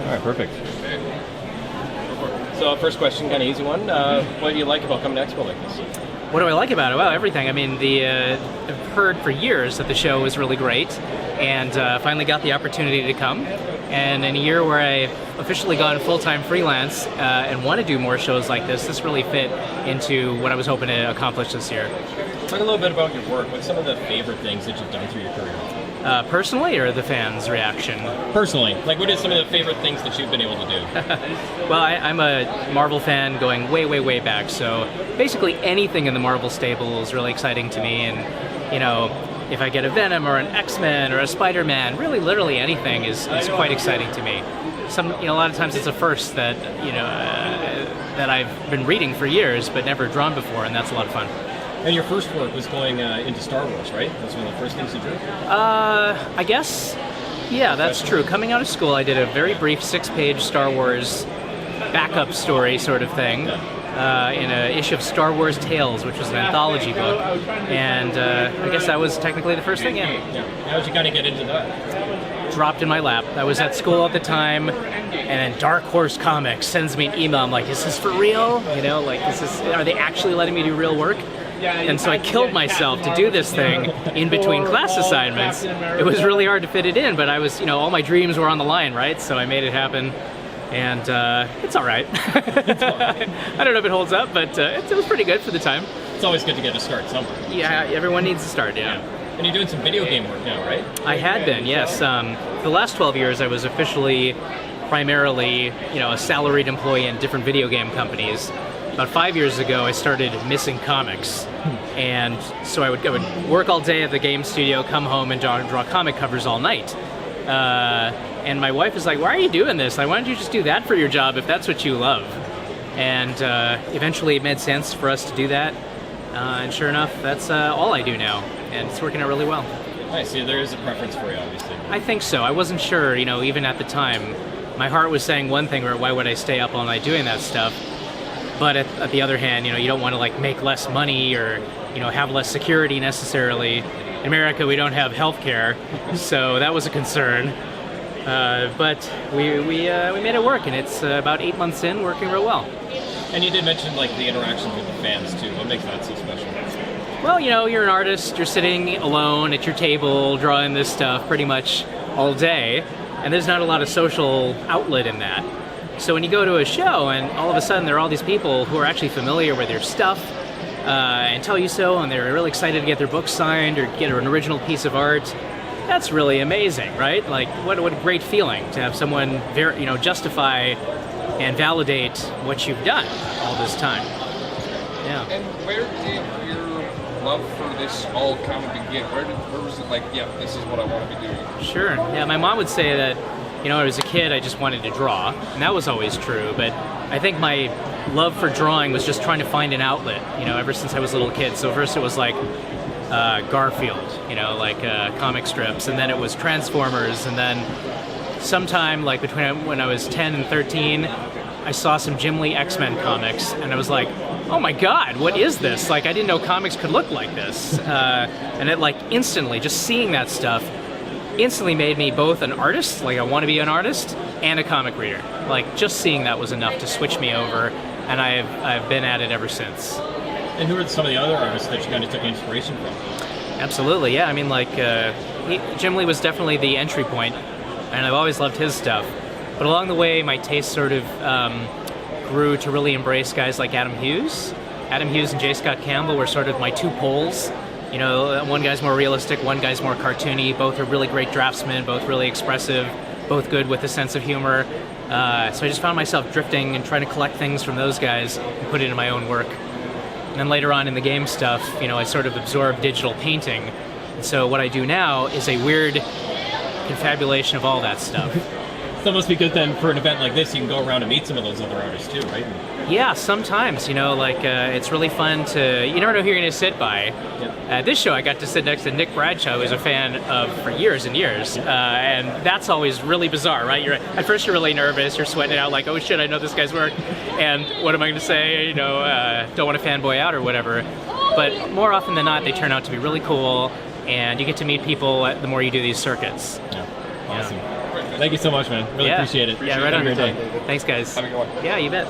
All right, perfect. So first question, kind of easy one. What do you like about coming to Expo like this? What do I like about it? Well, everything. I mean, I've heard for years that the show was really great, and finally got the opportunity to come. And in a year where I've officially gone full-time freelance and want to do more shows like this really fit into what I was hoping to accomplish this year. Talk a little bit about your work. What's some of the favorite things that you've done through your career? Personally, or the fans' reaction? Personally. Like, what are some of the favorite things that you've been able to do? Well, I'm a Marvel fan going way, way, way back, so basically anything in the Marvel stable is really exciting to me, and, you know, if I get a Venom or an X-Men or a Spiderman, really literally anything is quite exciting to me. A lot of times it's a first that, that I've been reading for years but never drawn before, and that's a lot of fun. And your first work was going into Star Wars, right? That's one of the first things you drew? I guess, yeah, that's true. Coming out of school, I did a very brief 6-page Star Wars backup story sort of thing in an issue of Star Wars Tales, which was an anthology book. And I guess that was technically the first thing, yeah. How did you kind of get into that? Dropped in my lap. I was at school at the time, and then Dark Horse Comics sends me an email. I'm like, is this for real? Are they actually letting me do real work? And so I killed myself to do this thing in between class assignments. It was really hard to fit it in, but I was, all my dreams were on the line, right? So I made it happen, and it's all right. I don't know if it holds up, but it was pretty good for the time. It's always good to get a start somewhere. Yeah, everyone needs to start, yeah. And you're doing some video game work now, right? I had been, yes. The last 12 years I was officially, primarily, a salaried employee in different video game companies. About 5 years ago, I started missing comics, and so I would work all day at the game studio, come home and draw comic covers all night. And my wife was like, "Why are you doing this? Like, why don't you just do that for your job if that's what you love?" And eventually, it made sense for us to do that. And sure enough, that's all I do now, and it's working out really well. Nice. So there is a preference for you, obviously. I think so. I wasn't sure, even at the time. My heart was saying one thing, or why would I stay up all night doing that stuff? But at the other hand, you don't want to make less money or have less security necessarily. In America, we don't have health care, so that was a concern. But we made it work, and it's about 8 months in, working real well. And you did mention the interactions with the fans too. What makes that so special? Well, you're an artist. You're sitting alone at your table drawing this stuff pretty much all day, and there's not a lot of social outlet in that. So when you go to a show and all of a sudden there are all these people who are actually familiar with your stuff and tell you so, and they're really excited to get their book signed or get an original piece of art, that's really amazing, right? Like, what a great feeling to have someone justify and validate what you've done all this time. Yeah. And where did your love for this all kind of begin? Where was it like, yeah, this is what I want to be doing? Sure. Yeah, my mom would say that, as a kid, I just wanted to draw, and that was always true, but I think my love for drawing was just trying to find an outlet, ever since I was a little kid. So first it was Garfield, comic strips, and then it was Transformers, and then sometime between when I was 10 and 13, I saw some Jim Lee X-Men comics, and I was like, oh my god, what is this? I didn't know comics could look like this. And it instantly, just seeing that stuff, instantly made me both an artist, I want to be an artist, and a comic reader. Just seeing that was enough to switch me over, and I've been at it ever since. And who are some of the other artists that you kind of took inspiration from? Absolutely, yeah. I mean, Jim Lee was definitely the entry point, and I've always loved his stuff. But along the way, my taste sort of grew to really embrace guys like Adam Hughes. Adam Hughes and J. Scott Campbell were sort of my two poles. One guy's more realistic, one guy's more cartoony. Both are really great draftsmen, both really expressive, both good with a sense of humor. So I just found myself drifting and trying to collect things from those guys and put it in my own work. And then later on in the game stuff, I sort of absorbed digital painting. And so what I do now is a weird confabulation of all that stuff. So it must be good then for an event like this, you can go around and meet some of those other artists too, right? Yeah, sometimes, it's really fun to, you never know who you're going to sit by. Yep. At this show, I got to sit next to Nick Bradshaw, who's a fan of for years and years, and that's always really bizarre, right? At first you're really nervous, you're sweating it out like, oh shit, I know this guy's work, and what am I going to say, don't want to fanboy out or whatever. But more often than not, they turn out to be really cool, and you get to meet people the more you do these circuits. Yeah, awesome. Yeah. man. Thank you so much, man. Really appreciate it. Yeah, right Have on a your great time. day. Thanks, guys. Have a good one. Yeah, you bet.